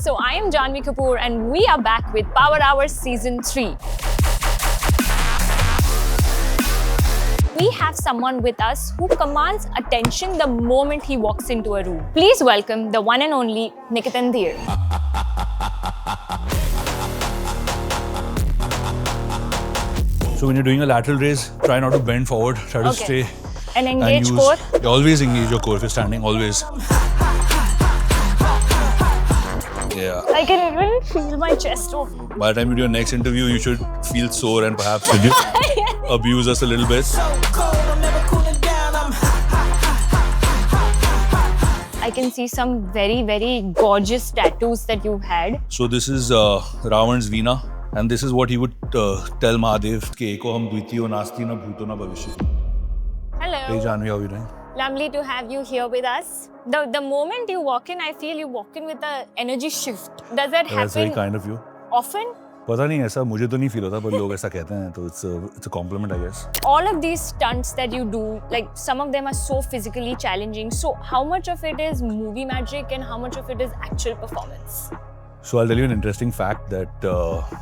So I am Janvi Kapoor and we are back with Power Hour Season 3. We have someone with us who commands attention the moment he walks into a room. Please welcome the one and only Nikitan Dheer. So when you're doing a lateral raise, try not to bend forward, try to stay And engage use, core. Always engage your core if you're standing, always. Yeah. I can even feel my chest open. By the time you do your next interview, you should feel sore and perhaps abuse us a little bit. I can see some very, very gorgeous tattoos that you've had. So this is Ravan's Veena, and this is what he would tell Mahadev, ke eko hum dvitiyo nasti na bhuto na bhavishya. Hello. Hey Janvi, how are you doing? Lovely to have you here with us. The moment you walk in, I feel you walk in with an energy shift. Does that That's very happen kind of you. often? पता नहीं ऐसा मुझे तो नहीं feel होता पर लोग ऐसा कहते हैं तो it's a compliment I guess. All of these stunts that you do, like some of them are so physically challenging. So how much of it is movie magic and how much of it is actual performance? So I'll tell you an interesting fact that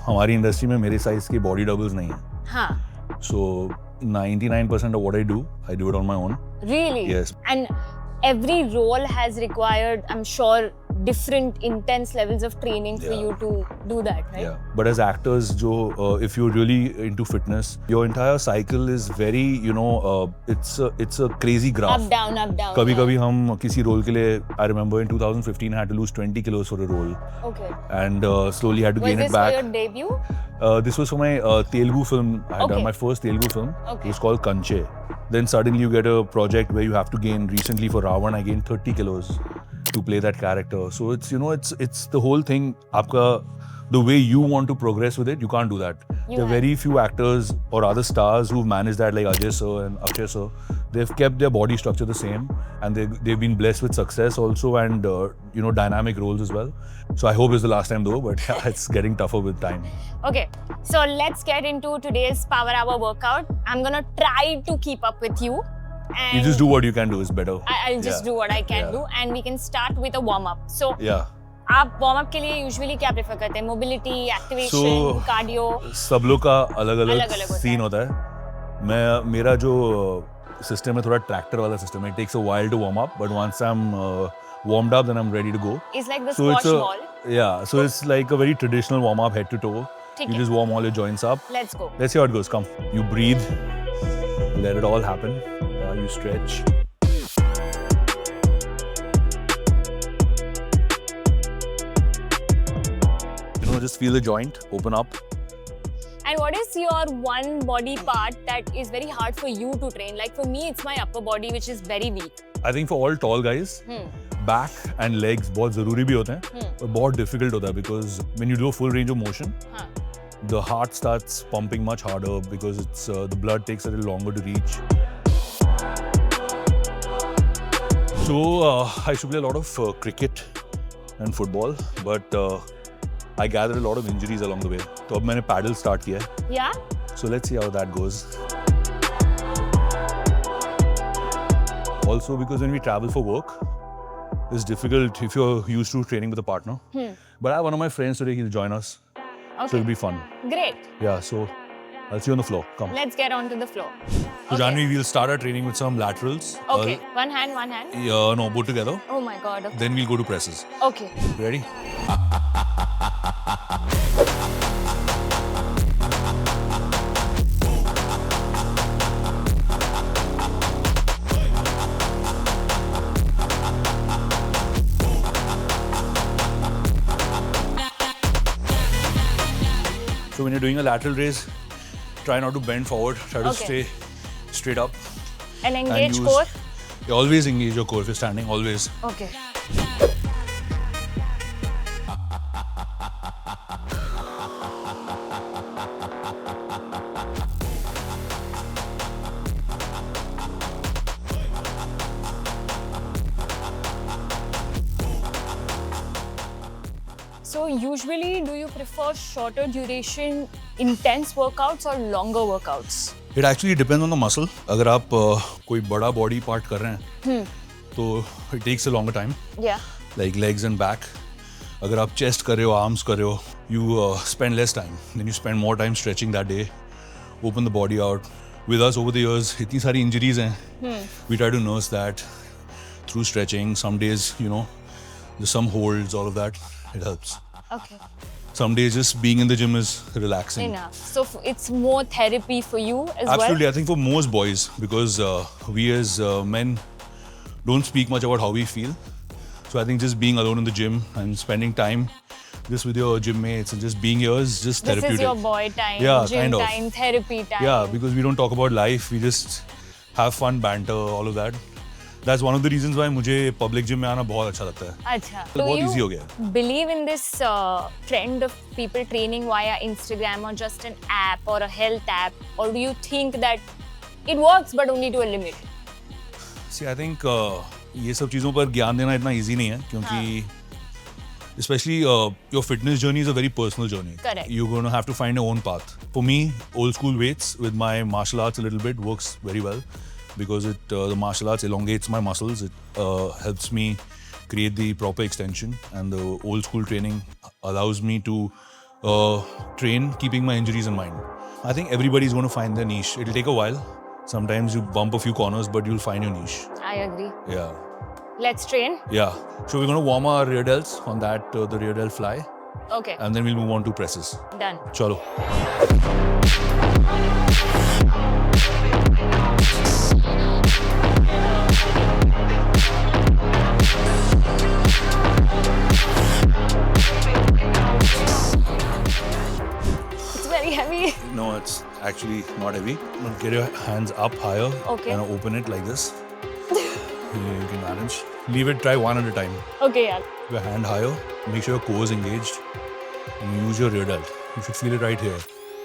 हमारी industry में मेरे size के body doubles नहीं हैं. Huh. So 99% of what I do it on my own. Really? Yes. And every role has required, I'm sure, different intense levels of training for you to do that, right? Yeah. But as actors, if you're really into fitness, your entire cycle is very, it's a crazy graph. Up, down, up, down. कभी-कभी हम किसी role के लिए, I remember in 2015 I had to lose 20 kilos for a role. Okay. And slowly had to gain it Was back. this for your debut? This was for my Telugu film. I had done my first Telugu film. Okay. It was called Kanche. Then suddenly you get a project where you have to gain. Recently for Ravan, I gained 30 kilos to play that character. So it's it's the whole thing. The way you want to progress with it, you can't do that. There are very few actors or other stars who've managed that, like Ajay sir and Akshay sir. They've kept their body structure the same, and they've been blessed with success also, and dynamic roles as well. So I hope it's the last time though, but it's getting tougher with time. Okay, so let's get into today's Power Hour workout. I'm gonna try to keep up with you. And You just do what you can do is better. I'll just do what I can do, and we can start with a warm up. So Yeah. आप warm up के लिए usually क्या prefer करते हैं? Mobility, activation, cardio? सब लोग का अलग-अलग अलग-अलग होता सीन होता है. मेरा जो सिस्टम है थोड़ा ट्रैक्टर वाला सिस्टम है. It takes a while to warm up, but once I'm warmed up, then I'm ready to go. It's like the So squash ball. Yeah, so it's like a very traditional warm up, head to toe. ठीक You है. just warm all your joints up. Let's go. Let's see how it goes. Come, you breathe, let it all happen. You stretch. Just feel the joint, open up. And what is your one body part that is very hard for you to train? Like for me, it's my upper body, which is very weak. I think for all tall guys, back and legs बहुत ज़रूरी भी होते हैं, but बहुत difficult होता है because when you do a full range of motion, the heart starts pumping much harder because it's the blood takes a little longer to reach. So I used to play a lot of cricket and football, but I gathered a lot of injuries along the way. तो अब मैंने paddle start किया है. Yeah? So let's see how that goes. Also, because when we travel for work, it's difficult if you're used to training with a partner. But I have one of my friends today, he'll join us. Okay. So it'll be fun. Great. Yeah, so I'll see you on the floor. Come. Let's get on to the floor. So Janvi, we'll start our training with some laterals. Okay. One hand, one hand. No, both together. Oh my God. Okay. Then we'll go to presses. Okay. Ready? So when you're doing a lateral raise, try not to bend forward. Try to stay straight up. And engage core. You always engage your core if you're standing, always. Okay. So usually, do you prefer shorter duration, intense workouts or longer workouts? It actually depends on the muscle. अगर आप कोई बड़ा body part कर रहे हैं, तो it takes a longer time. Yeah. Like legs and back. अगर आप chest कर रहे हो, arms कर रहे हो, you spend less time. Then you spend more time stretching that day, open the body out. With us over the years, इतनी सारी injuries हैं. We try to nurse that through stretching. Some days, you know, there's some holds, all of that. It helps. Okay. Some days just being in the gym is relaxing. Enough. So it's more therapy for you as Absolutely, well? I think for most boys, because we as men don't speak much about how we feel. So I think just being alone in the gym and spending time just with your gym mates and just being here is just This therapeutic. is your boy time, Yeah, gym kind of. time, therapy time. Yeah, because we don't talk about life, we just have fun, banter, all of that. That's one of the reasons why मुझे public gym में आना बहुत अच्छा लगता है. अच्छा. बहुत easy हो गया. Believe in this trend of people training via Instagram or just an app or a health app, or do you think that it works but only to a limit? See, I think ये सब चीज़ों पर ज्ञान देना इतना easy नहीं है क्योंकि especially your fitness journey is a very personal journey. Correct. You're going to have to find your own path. For me, old school weights with my martial arts a little bit works very well because the martial arts elongates my muscles. It helps me create the proper extension, and the old school training allows me to train keeping my injuries in mind. I think everybody's going to find their niche. It'll take a while. Sometimes you bump a few corners, but you'll find your niche. I agree. Yeah. Let's train. Yeah. So we're going to warm our rear delts on that, the rear delt fly, Okay. and then we'll move on to presses. Done. Chalo. It's very heavy. No, it's actually not heavy. But get your hands up higher Okay. and open it like this. You can manage. Leave it, try one at a time. Okay, yeah. Your hand higher, make sure your core is engaged, and you use your rear delt. You should feel it right here.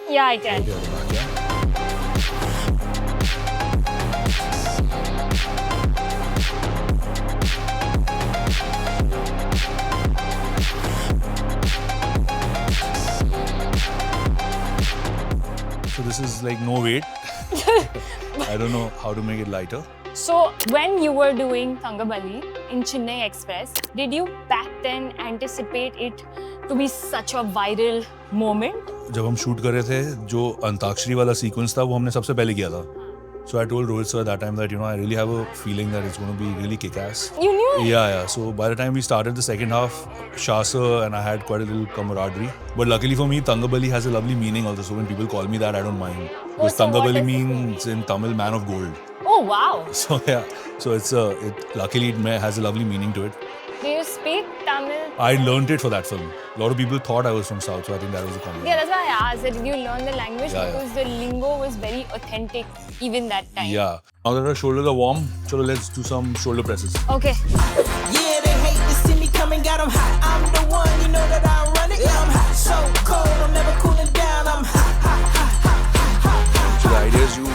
Yeah, I can. Right here at the back, yeah? So this is like no weight. I don't know how to make it lighter. So when you were doing Thangabali in Chennai Express, did you back then anticipate it to be such a viral moment? जब हम shoot कर रहे थे जो अंताक्षरी वाला sequence था वो हमने सबसे पहले किया था. So I told Rohit sir at that time that I really have a feeling that it's going to be really kick-ass. You knew it? Yeah. So by the time we started the second half, Shah sir and I had quite a little camaraderie. But luckily for me, Thangabali has a lovely meaning also. So when people call me that, I don't mind. Because so what Thangabali does it means in Tamil, man of gold. Oh, wow. So yeah. So luckily it has a lovely meaning to it. Do you speak Tamil? I learned it for that film. A lot of people thought I was from South, so I think that was a compliment. Yeah, that's why I asked that did you learn the language Yeah, because the lingo was very authentic even that time. Yeah. Now that our shoulders are warm, chalo, let's do some shoulder presses. Okay. Yeah, they hate to see me coming, got 'em hot. I'm the one, you know that I run it. Yeah, I'm hot, so cold, I'm never cooling down. I'm hot, hot, hot, hot, hot, hot. So the idea is you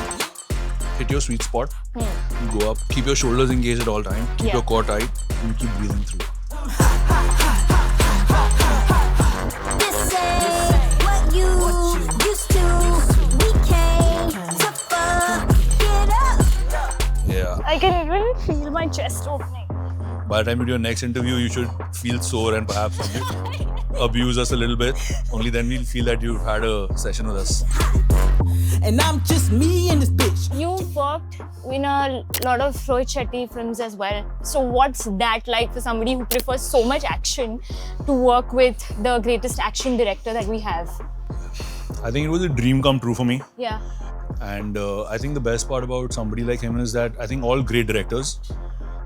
hit your sweet spot, you go up, keep your shoulders engaged at all time, keep Yeah. your core tight, and you keep breathing through. This ain't what you used to. We came to fuck it up. Yeah. I can even feel my chest opening. By the time you do your next interview, you should feel sore and perhaps abuse us a little bit. Only then we'll feel that you've had a session with us. And I'm just me in this bitch. You worked in a lot of Rohit Shetty films as well. So what's that like for somebody who prefers so much action to work with the greatest action director that we have? I think it was a dream come true for me. Yeah. And I think the best part about somebody like him is that I think all great directors,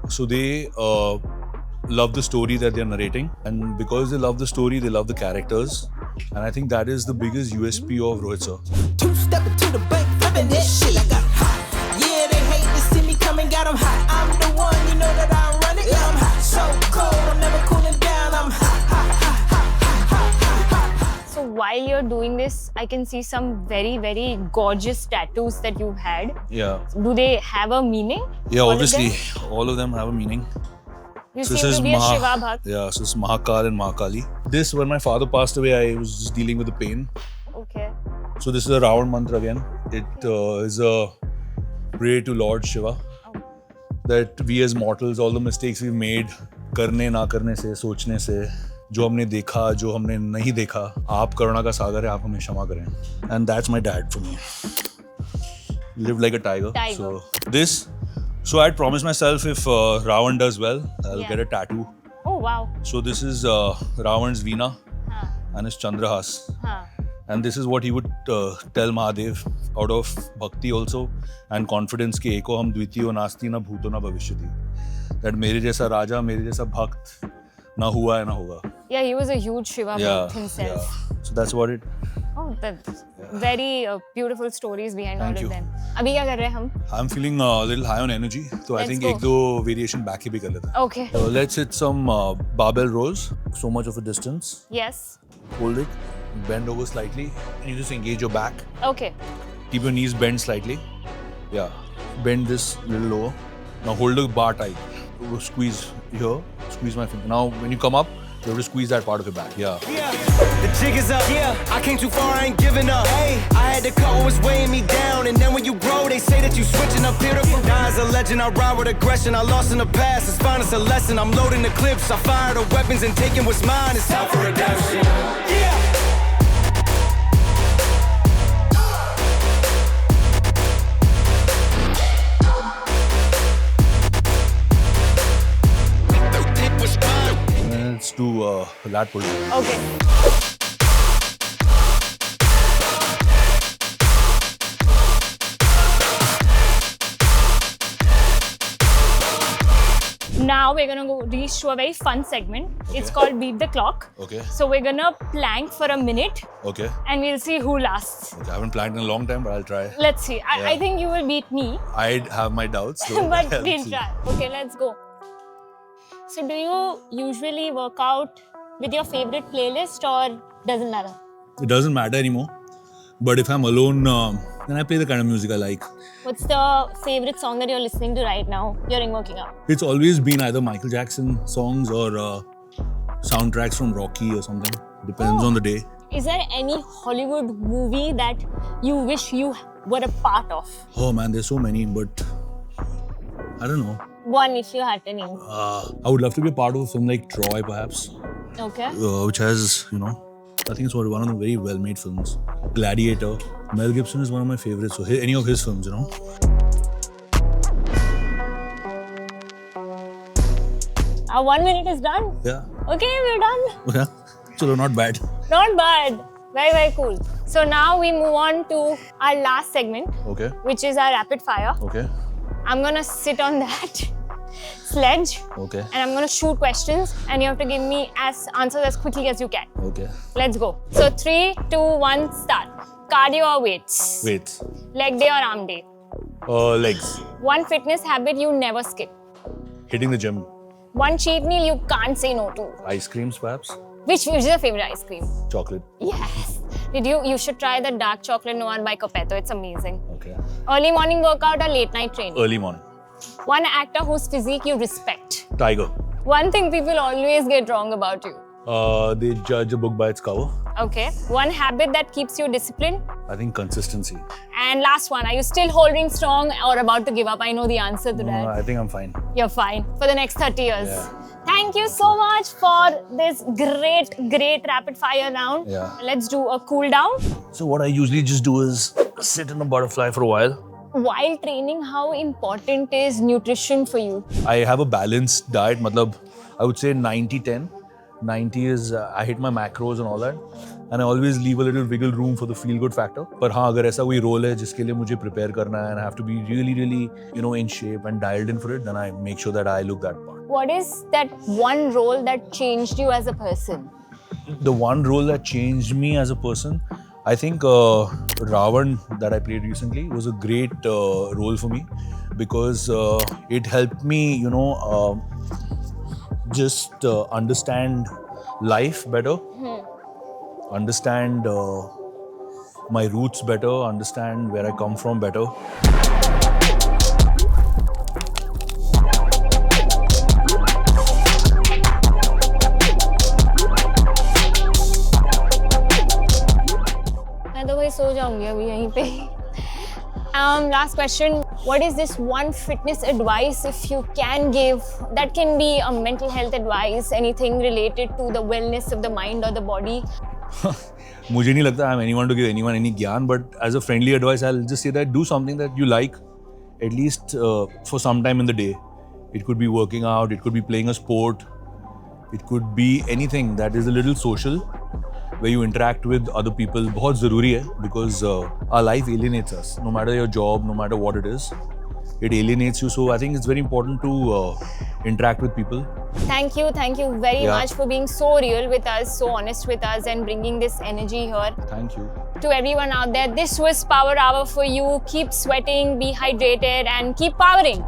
so they love the story that they're narrating. And because they love the story, they love the characters. And I think that is the biggest USP of Rohit sir. Two-stepping to the bank, flipping this shit. I got hot. Yeah, they hate to see me coming, got 'em hot. I'm the one, you know that I run it. Yeah, I'm hot, so cold, I'm never cooling down. I'm hot, hot, hot, hot, hot, hot, hot. So while you're doing this, I can see some very, very gorgeous tattoos that you've had. Yeah. Do they have a meaning? Yeah, All of obviously, them? all of them have a meaning. You So this seem is to be a Shiva Bhakt. Yeah, so it's Mahakal and Mahakali. This, when my father passed away, I was just dealing with the pain. Okay. So this is a Ravan mantra again. It is a prayer to Lord Shiva that we as mortals, all the mistakes we've made, karne na karne se, sochne se, जो हमने देखा, जो हमने नहीं देखा, आप करुणा का सागर है, आप हमें क्षमा करें. And that's my dad for me. Live like a tiger. Tiger. So I had promised myself if Ravan does well, I'll Yeah. get a tattoo. Oh wow. So this is Ravan's Veena Huh. and his Chandrahas. Huh. And this is what he would tell Mahadev out of bhakti also and confidence कि एको हम द्वितीयो नास्ति न भूतो न भविष्यति. That मेरे जैसा राजा, मेरे जैसा भक्त ना हुआ है ना होगा. Yeah, he was a huge Shiva bhakt himself. Yeah. So that's what it. Oh, that's very beautiful stories behind Thank all you. of them. अभी क्या कर रहे हैं हम? I'm feeling a little high on energy, so I Let's think go. एक दो variation back ही भी कर लेते हैं. Okay. Let's hit some barbell rolls. So much of a distance. Yes. Hold it. Bend over slightly. And you just engage your back. Okay. Keep your knees bent slightly. Yeah. Bend this little lower. Now hold the bar tight. Squeeze here. Squeeze my finger. Now when you come up, you have to squeeze that part of your back. Yeah. The jig is up, yeah. I came too far, I ain't giving up. Hey, I had to cut what was weighing me down, and then when you grow, they say that you switching up here to die as a legend. I ride with aggression. I lost in the past. It's fine, it's a lesson. I'm loading the clips. I fire the weapons and taking what's mine. It's time for redemption. Yeah. Let's do lat pull. Okay. Now we're gonna go reach to a very fun segment. It's called Beat the Clock. Okay. So we're gonna plank for a minute Okay. and we'll see who lasts. I haven't planked in a long time, but I'll try. Let's see. I Yeah. think you will beat me, I have my doubts, though. but I'll we'll see. try. Okay, let's go. So do you usually work out with your favorite playlist or doesn't matter? It doesn't matter anymore. But if I'm alone, then I play the kind of music I like. What's the favorite song that you're listening to right now during working out? It's always been either Michael Jackson songs or soundtracks from Rocky or something. Depends on the day. Is there any Hollywood movie that you wish you were a part of? Oh man, there's so many, but I don't know. One, if you had to name. I would love to be a part of a film like Troy, perhaps, Okay. which has, I think it's one of the very well-made films. Gladiator. Mel Gibson is one of my favorites. So any of his films, 1 minute is done. Yeah. Okay, we're done. Yeah. So not bad. Not bad. Very, very cool. So now we move on to our last segment, Okay. which is our rapid fire. Okay. I'm gonna sit on that sledge Okay. and I'm gonna shoot questions and you have to give me answers as quickly as you can. Okay. Let's go. So 3, 2, 1, start. Cardio or weights? Wait. Leg day or arm day? Legs. One fitness habit you never skip. Hitting the gym. One cheat meal you can't say no to. Ice creams, perhaps. Which is your favorite ice cream? Chocolate. Yes. You should try the dark chocolate noir by Copetto. It's amazing. Okay. Early morning workout or late night training? Early morning. One actor whose physique you respect. Tiger. One thing people always get wrong about you. They judge a book by its cover. Okay. One habit that keeps you disciplined. I think consistency. And last one, are you still holding strong or about to give up? I know the answer to that. I think I'm fine. You're fine for the next 30 years. Yeah. Thank you so much for this great rapid fire round. Yeah. Let's do a cool down. So what I usually just do is sit in a butterfly for a while. While training, how important is nutrition for you? I have a balanced diet. Matlab, I would say 90-10. 90 is I hit my macros and all that. And I always leave a little wiggle room for the feel-good factor. But हाँ, अगर ऐसा कोई role है जिसके लिए मुझे prepare करना है and I have to be really, in shape and dialed in for it, then I make sure that I look that part. What is that one role that changed you as a person? The one role that changed me as a person, I think Ravan that I played recently was a great role for me because it helped me, just understand life better, understand my roots better, understand where I come from better. मैं तो भाई सो जाऊंगी अभी यहीं पे. Last question. What is this one fitness advice, if you can give, that can be a mental health advice, anything related to the wellness of the mind or the body? मुझे नहीं लगता I'm anyone to give anyone any ज्ञान, but as a friendly advice, I'll just say that do something that you like, at least for some time in the day. It could be working out, it could be playing a sport, it could be anything that is a little social, where you interact with other people. बहुत ज़रूरी है, because our life alienates us. No matter your job, no matter what it is, it alienates you. So I think it's very important to interact with people. Thank you very Yeah. much for being so real with us, so honest with us, and bringing this energy here. Thank you. To everyone out there, this was Power Hour for you. Keep sweating, be hydrated, and keep powering.